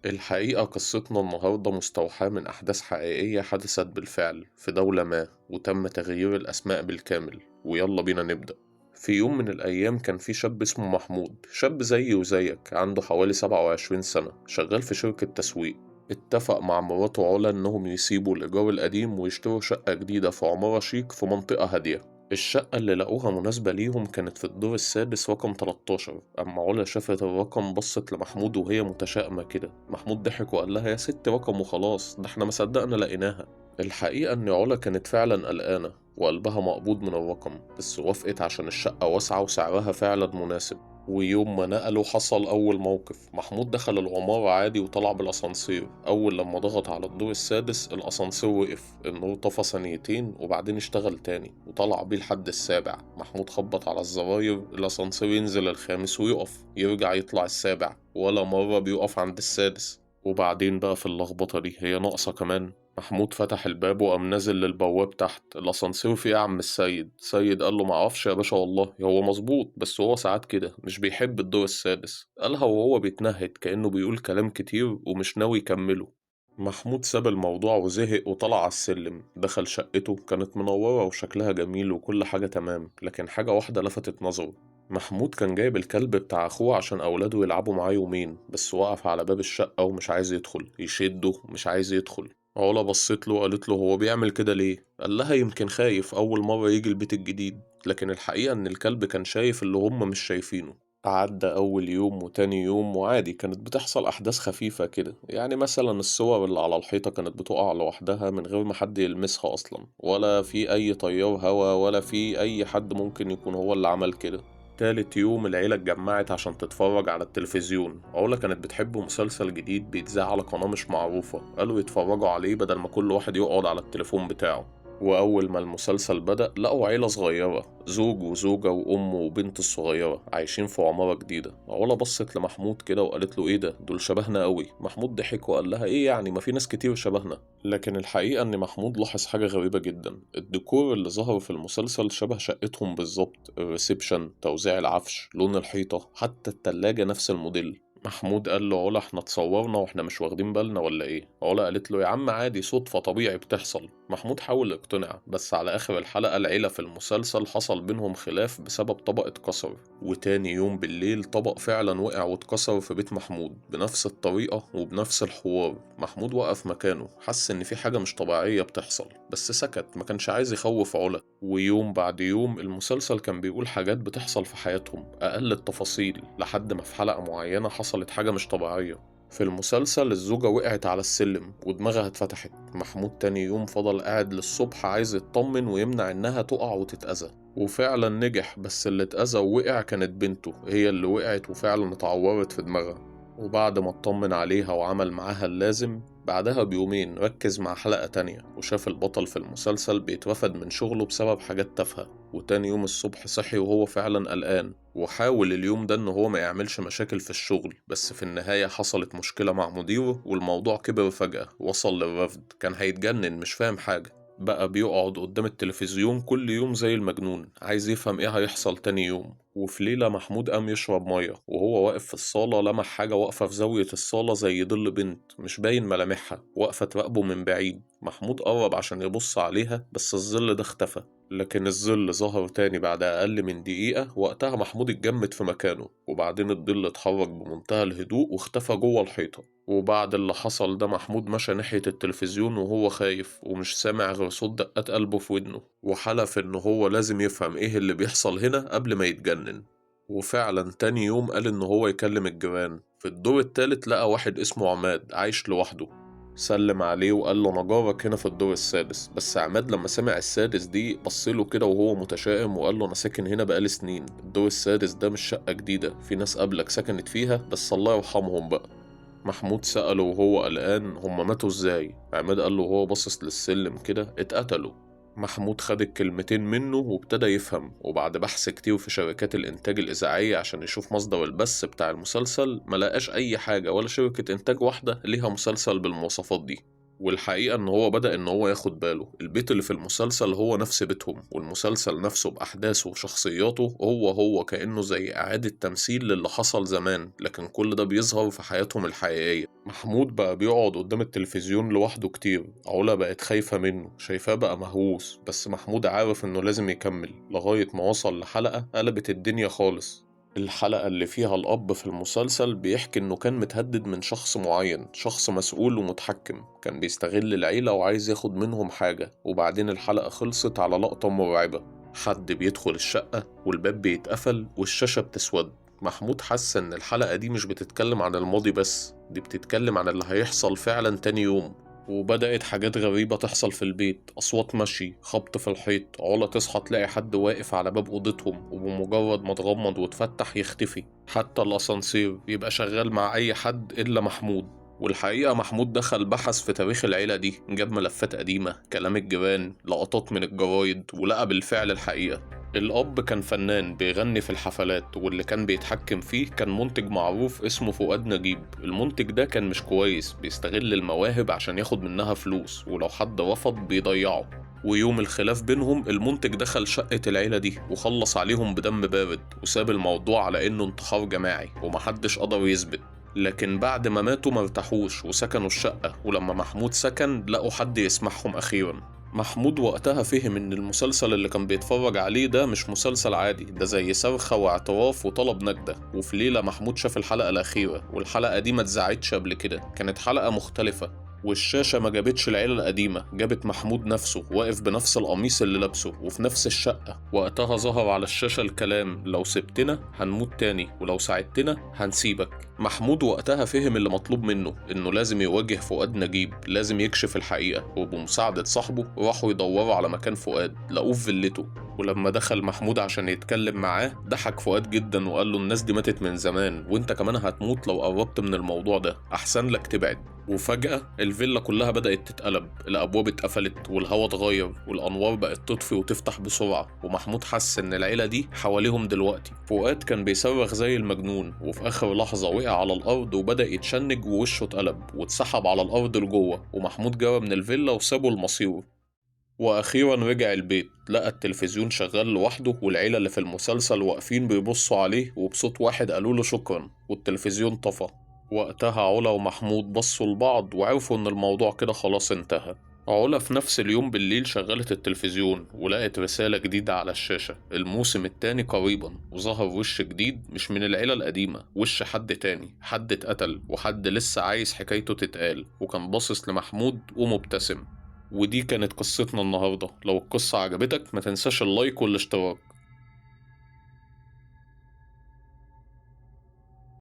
الحقيقة قصتنا النهاردة مستوحاة من أحداث حقيقية حدثت بالفعل في دولة ما، وتم تغيير الأسماء بالكامل. ويلا بينا نبدأ. في يوم من الأيام كان في شاب اسمه محمود، شاب زيي وزيك، عنده حوالي 27 سنة، شغال في شركة تسويق. اتفق مع مراته علا إنهم يسيبوا الإيجار القديم ويشتروا شقة جديدة في عمارة شيك في منطقة هادية. الشقة اللي لقوها مناسبة ليهم كانت في الدور السادس رقم 13. أما علا شافت الرقم بصت لمحمود وهي متشائمة كده. محمود ضحك وقال لها: يا ست رقم وخلاص، ده احنا ما صدقنا لقيناها. الحقيقة إن علا كانت فعلا قلقانة وقلبها مقبوض من الرقم، بس وافقت عشان الشقة واسعة وسعرها فعلا مناسب. ويوم ما نقلوا حصل أول موقف. محمود دخل العمارة عادي وطلع بالأسانسير. أول لما ضغط على الدور السادس الأسانسير وقف، النور طفى ثانيتين وبعدين اشتغل تاني وطلع بيه لحد السابع. محمود خبط على الزراير، الأسانسير ينزل الخامس ويقف، يرجع يطلع السابع، ولا مرة بيقف عند السادس. وبعدين بقى في اللخبطة دي هي ناقصة كمان. محمود فتح الباب وقام نازل للبواب تحت: الاسانسير فيه يا عم السيد. سيد قال له: معرفش يا باشا والله، هو مظبوط بس هو ساعات كده مش بيحب الدور السادس. قالها وهو بيتنهد كأنه بيقول كلام كتير ومش ناوي يكمله. محمود ساب الموضوع وزهق وطلع على السلم. دخل شقته، كانت منورة وشكلها جميل وكل حاجة تمام، لكن حاجة واحدة لفتت نظره. محمود كان جايب الكلب بتاع أخوه عشان أولاده يلعبوا معاه يومين، بس وقف على باب الشقة ومش عايز يدخل، يشده مش عايز يدخل. علا بصت له وقالت له: هو بيعمل كده ليه؟ قال لها: يمكن خايف أول مرة يجي البيت الجديد. لكن الحقيقة إن الكلب كان شايف اللي هم مش شايفينه. عدى أول يوم وتاني يوم وعادي، كانت بتحصل أحداث خفيفة كده، يعني مثلا الصور اللي على الحيطة كانت بتقع لوحدها من غير ما حد يلمسها أصلا، ولا في أي تيار هوا، ولا في أي حد ممكن يكون هو اللي عمل كده. تالت يوم العيلة اتجمعت عشان تتفرج على التلفزيون. علا كانت بتحب مسلسل جديد بيتذاع على قناة مش معروفة، قالوا يتفرجوا عليه بدل ما كل واحد يقعد على التليفون بتاعه. وأول ما المسلسل بدأ لقوا عيلة صغيرة، زوج وزوجة وأم وبنت الصغيرة عايشين في عمارة جديدة. علا بصت لمحمود كده وقالت له: إيه ده؟ دول شبهنا قوي. محمود ضحك وقال لها: إيه يعني، ما في ناس كتير شبهنا. لكن الحقيقة إن محمود لاحظ حاجة غريبة جدا. الديكور اللي ظهر في المسلسل شبه شقتهم بالظبط، الريسبشن، توزيع العفش، لون الحيطة، حتى التلاجة نفس الموديل. محمود قال له: علا احنا اتصورنا واحنا مش واخدين بالنا ولا ايه؟ علا قالت له: يا عم عادي، صدفة طبيعي بتحصل. محمود حاول يقتنع، بس على اخر الحلقة العيلة في المسلسل حصل بينهم خلاف بسبب طبق اتكسر. وتاني يوم بالليل طبق فعلا وقع واتكسر في بيت محمود بنفس الطريقة وبنفس الحوار. محمود وقف مكانه، حس ان في حاجة مش طبيعية بتحصل، بس سكت، ما كانش عايز يخوف علا. ويوم بعد يوم المسلسل كان بيقول حاجات بتحصل في حياتهم، أقل التفاصيل، لحد ما في حلقة معينة حصلت حاجة مش طبيعية. في المسلسل الزوجة وقعت على السلم ودماغها اتفتحت. محمود تاني يوم فضل قاعد للصبح عايز يطمن ويمنع إنها تقع وتتأذى، وفعلا نجح، بس اللي اتأذى ووقع كانت بنته، هي اللي وقعت وفعلا اتعورت في دماغها. وبعد ما اطمن عليها وعمل معاها اللازم، بعدها بيومين ركز مع حلقة تانية وشاف البطل في المسلسل بيترفد من شغله بسبب حاجات تافهة. وتاني يوم الصبح صحي وهو فعلا قلقان، وحاول اليوم ده ان هو ما يعملش مشاكل في الشغل، بس في النهاية حصلت مشكلة مع مديره والموضوع كبر فجأة وصل للرفض. كان هيتجنن، مش فاهم حاجة. بقى بيقعد قدام التلفزيون كل يوم زي المجنون، عايز يفهم ايه هيحصل تاني يوم. وفي ليلة محمود قام يشرب مية وهو واقف في الصالة، لمح حاجة واقفة في زاوية الصالة زي ظل بنت مش باين ملامحها، واقفة تراقبه من بعيد. محمود قرب عشان يبص عليها، بس الظل ده اختفى. لكن الظل ظهر تاني بعد أقل من دقيقة. وقتها محمود اتجمد في مكانه، وبعدين الظل اتحرك بمنتهى الهدوء واختفى جوه الحيطة. وبعد اللي حصل ده محمود مشى ناحية التلفزيون وهو خايف ومش سامع غير صوت دقات قلبه في ودنه، وحلف إن هو لازم يفهم إيه اللي بيحصل هنا قبل ما يتجنن. وفعلا تاني يوم قال إن هو يكلم الجيران. في الدور التالت لقى واحد اسمه عماد عايش لوحده. سلم عليه وقال له: أنا جارك هنا في الدور السادس. بس عماد لما سمع السادس دي بصله كده وهو متشائم وقال له: أنا ساكن هنا بقالي سنين، الدور السادس ده مش شقة جديدة، في ناس قبلك سكنت فيها بس الله يرحمهم بقى. محمود سأله وهو قلقان: هما ماتوا ازاي؟ عماد قال له وهو باصص للسلم كده: اتقتلوا. محمود خد الكلمتين منه وابتدى يفهم، وبعد بحث كتير في شركات الإنتاج الإذاعية عشان يشوف مصدر البث بتاع المسلسل، ملقاش أي حاجة ولا شركة إنتاج واحدة ليها مسلسل بالمواصفات دي. والحقيقة إن هو بدأ إن هو ياخد باله البيت اللي في المسلسل هو نفس بيتهم، والمسلسل نفسه بأحداثه وشخصياته هو كأنه زي إعادة تمثيل للي حصل زمان، لكن كل ده بيظهر في حياتهم الحقيقية. محمود بقى بيقعد قدام التلفزيون لوحده كتير، علا بقت خايفة منه، شايفاه بقى مهووس، بس محمود عارف إنه لازم يكمل لغاية ما وصل لحلقة قلبت الدنيا خالص. الحلقة اللي فيها الأب في المسلسل بيحكي إنه كان متهدد من شخص معين، شخص مسؤول ومتحكم، كان بيستغل العيلة وعايز ياخد منهم حاجة، وبعدين الحلقة خلصت على لقطة مرعبة، حد بيدخل الشقة والباب بيتقفل والشاشة بتسود. محمود حس إن الحلقة دي مش بتتكلم عن الماضي بس، دي بتتكلم عن اللي هيحصل فعلا تاني يوم. وبدأت حاجات غريبة تحصل في البيت، أصوات مشي، خبط في الحيط، علا تصحى تلاقي حد واقف على باب أوضتهم، وبمجرد ما تغمض وتفتح يختفي، حتى الأسانسير يبقى شغال مع أي حد إلا محمود. والحقيقة محمود دخل بحث في تاريخ العيلة دي، جاب ملفات قديمة، كلام الجيران، لقطات من الجرايد، ولقى بالفعل الحقيقة. الأب كان فنان بيغني في الحفلات، واللي كان بيتحكم فيه كان منتج معروف اسمه فؤاد نجيب. المنتج ده كان مش كويس، بيستغل المواهب عشان ياخد منها فلوس، ولو حد رفض بيضيعه. ويوم الخلاف بينهم المنتج دخل شقة العيلة دي وخلص عليهم بدم بارد، وساب الموضوع على إنه انتحار جماعي ومحدش قدر يثبت. لكن بعد ما ماتوا مرتاحوش وسكنوا الشقة، ولما محمود سكن لقوا حد يسمعهم أخيرا. محمود وقتها فهم إن المسلسل اللي كان بيتفرج عليه ده مش مسلسل عادي، ده زي صرخة واعتراف وطلب نجدة. وفي ليلة محمود شاف الحلقة الأخيرة، والحلقة دي ما اتذاعتش قبل كده، كانت حلقة مختلفة، والشاشة ما جابتش العيلة القديمة، جابت محمود نفسه واقف بنفس القميص اللي لابسه وفي نفس الشقة. وقتها ظهر على الشاشة الكلام: لو سبتنا هنموت تاني، ولو ساعدتنا هنسيبك. محمود وقتها فهم اللي مطلوب منه، إنه لازم يواجه فؤاد نجيب، لازم يكشف الحقيقة. وبمساعدة صاحبه راحوا يدوروا على مكان فؤاد، لقوه في فيلته. ولما دخل محمود عشان يتكلم معاه ضحك فؤاد جدا وقال له: الناس دي ماتت من زمان، وانت كمان هتموت لو قربت من الموضوع ده، احسن لك تبعد. وفجأة الفيلا كلها بدأت تتقلب، الأبواب اتقفلت والهوا اتغير والأنوار بقت تطفي وتفتح بسرعة، ومحمود حس إن العيلة دي حواليهم دلوقتي. فؤاد كان بيصرخ زي المجنون، وفي آخر لحظة وقع على الأرض وبدأ يتشنج ووشه اتقلب واتسحب على الأرض لجوه، ومحمود جرى من الفيلا وسابه لمصيره. وأخيرا رجع البيت، لقى التلفزيون شغال لوحده، والعيلة اللي في المسلسل واقفين بيبصوا عليه، وبصوت واحد قالوا له شكرا، والتلفزيون طفى. وقتها علا ومحمود بصوا لبعض وعرفوا إن الموضوع كده خلاص انتهى. علا في نفس اليوم بالليل شغلت التلفزيون ولقت رسالة جديدة على الشاشة: الموسم التاني قريبا. وظهر وش جديد مش من العيلة القديمة، وش حد تاني، حد اتقتل وحد لسه عايز حكايته تتقال، وكان باصص لمحمود ومبتسم. ودي كانت قصتنا النهاردة. لو القصة عجبتك ما تنساش اللايك والاشتراك.